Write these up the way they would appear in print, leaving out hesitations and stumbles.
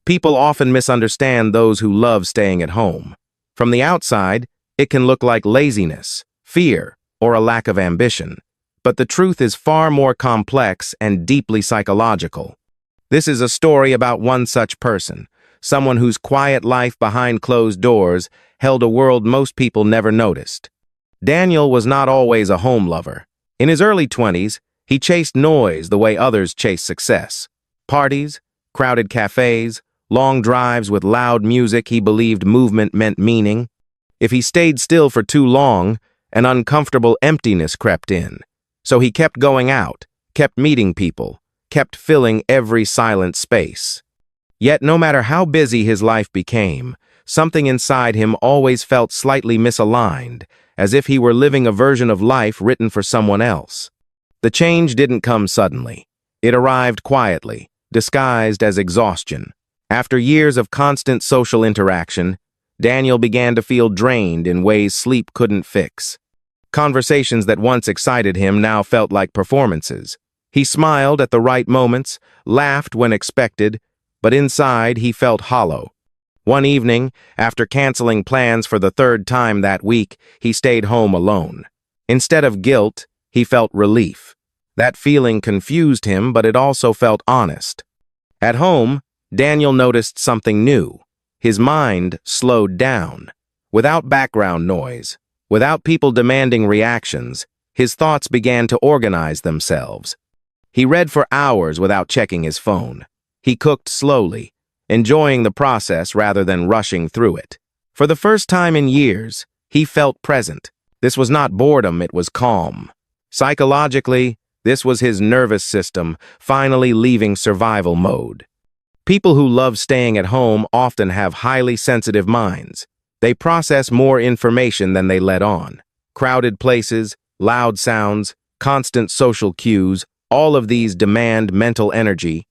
People often misunderstand those who love staying at home. From the outside, it can look like laziness, fear, or a lack of ambition. But the truth is far more complex and deeply psychological. This is a story about one such person, someone whose quiet life behind closed doors held a world most people never noticed. Daniel was not always a home lover. In his early 20s, he chased noise the way others chase success. Parties, crowded cafes, long drives with loud music. He believed movement meant meaning. If he stayed still for too long, an uncomfortable emptiness crept in. So he kept going out, kept meeting people, kept filling every silent space. Yet no matter how busy his life became, something inside him always felt slightly misaligned, as if he were living a version of life written for someone else. The change didn't come suddenly. It arrived quietly, disguised as exhaustion. After years of constant social interaction, Daniel began to feel drained in ways sleep couldn't fix. Conversations that once excited him now felt like performances. He smiled at the right moments, laughed when expected, but inside he felt hollow. One evening, after canceling plans for the third time that week, he stayed home alone. Instead of guilt, he felt relief. That feeling confused him, but it also felt honest. At home, Daniel noticed something new. His mind slowed down. Without background noise, without people demanding reactions, his thoughts began to organize themselves. He read for hours without checking his phone. He cooked slowly, enjoying the process rather than rushing through it. For the first time in years, he felt present. This was not boredom, it was calm. Psychologically, this was his nervous system finally leaving survival mode. People who love staying at home often have highly sensitive minds. They process more information than they let on. Crowded places, loud sounds, constant social cues, all of these demand mental energy.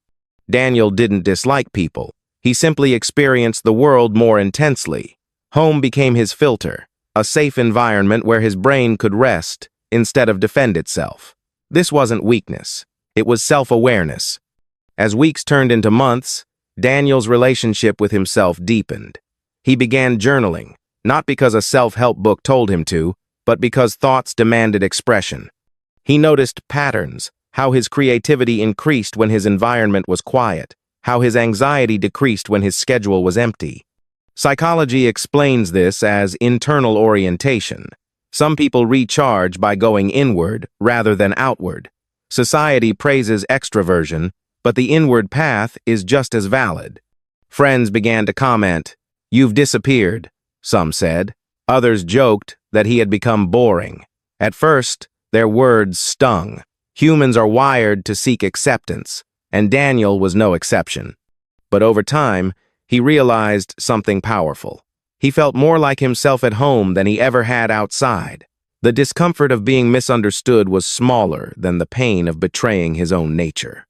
Daniel didn't dislike people. He simply experienced the world more intensely. Home became his filter, a safe environment where his brain could rest instead of defend itself. This wasn't weakness. It was self-awareness. As weeks turned into months, Daniel's relationship with himself deepened. He began journaling, not because a self-help book told him to, but because thoughts demanded expression. He noticed patterns, how his creativity increased when his environment was quiet, how his anxiety decreased when his schedule was empty. Psychology explains this as internal orientation. Some people recharge by going inward rather than outward. Society praises extroversion, but the inward path is just as valid. Friends began to comment, "You've disappeared," some said. Others joked that he had become boring. At first, their words stung. Humans are wired to seek acceptance, and Daniel was no exception. But over time, he realized something powerful. He felt more like himself at home than he ever had outside. The discomfort of being misunderstood was smaller than the pain of betraying his own nature.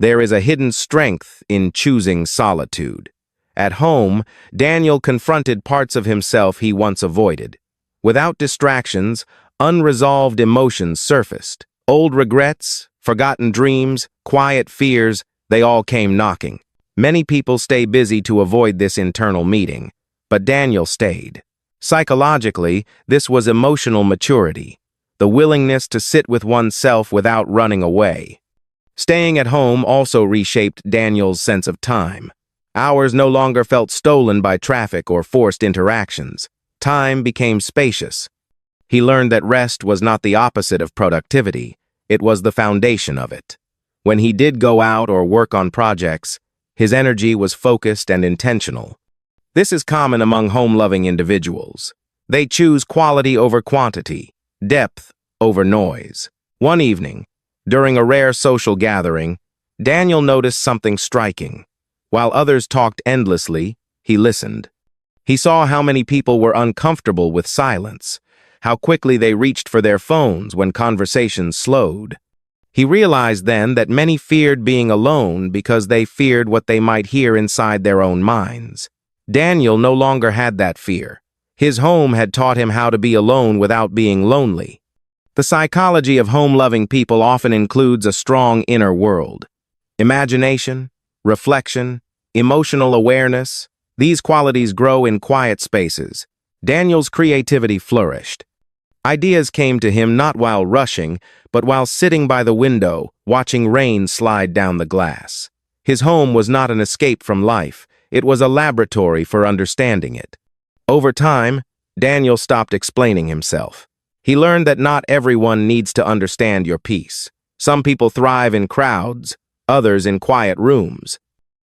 There is a hidden strength in choosing solitude. At home, Daniel confronted parts of himself he once avoided. Without distractions, unresolved emotions surfaced. Old regrets, forgotten dreams, quiet fears, they all came knocking. Many people stay busy to avoid this internal meeting, but Daniel stayed. Psychologically, this was emotional maturity, the willingness to sit with oneself without running away. Staying at home also reshaped Daniel's sense of time. Hours no longer felt stolen by traffic or forced interactions. Time became spacious. He learned that rest was not the opposite of productivity, it was the foundation of it. When he did go out or work on projects, his energy was focused and intentional. This is common among home-loving individuals. They choose quality over quantity, depth over noise. One evening, during a rare social gathering, Daniel noticed something striking. While others talked endlessly, he listened. He saw how many people were uncomfortable with silence, how quickly they reached for their phones when conversations slowed. He realized then that many feared being alone because they feared what they might hear inside their own minds. Daniel no longer had that fear. His home had taught him how to be alone without being lonely. The psychology of home-loving people often includes a strong inner world. Imagination, reflection, emotional awareness. These qualities grow in quiet spaces. Daniel's creativity flourished. Ideas came to him not while rushing, but while sitting by the window, watching rain slide down the glass. His home was not an escape from life. It was a laboratory for understanding it. Over time, Daniel stopped explaining himself. He learned that not everyone needs to understand your peace. Some people thrive in crowds, others in quiet rooms.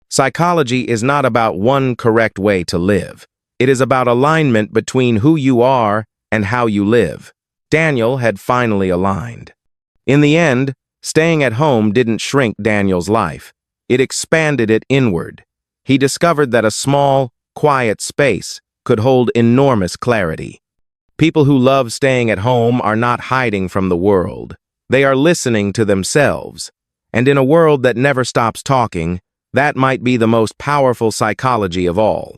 Psychology is not about one correct way to live. It is about alignment between who you are and how you live. Daniel had finally aligned. In the end, staying at home didn't shrink Daniel's life. It expanded it inward. He discovered that a small, quiet space could hold enormous clarity. People who love staying at home are not hiding from the world. They are listening to themselves. And in a world that never stops talking, that might be the most powerful psychology of all.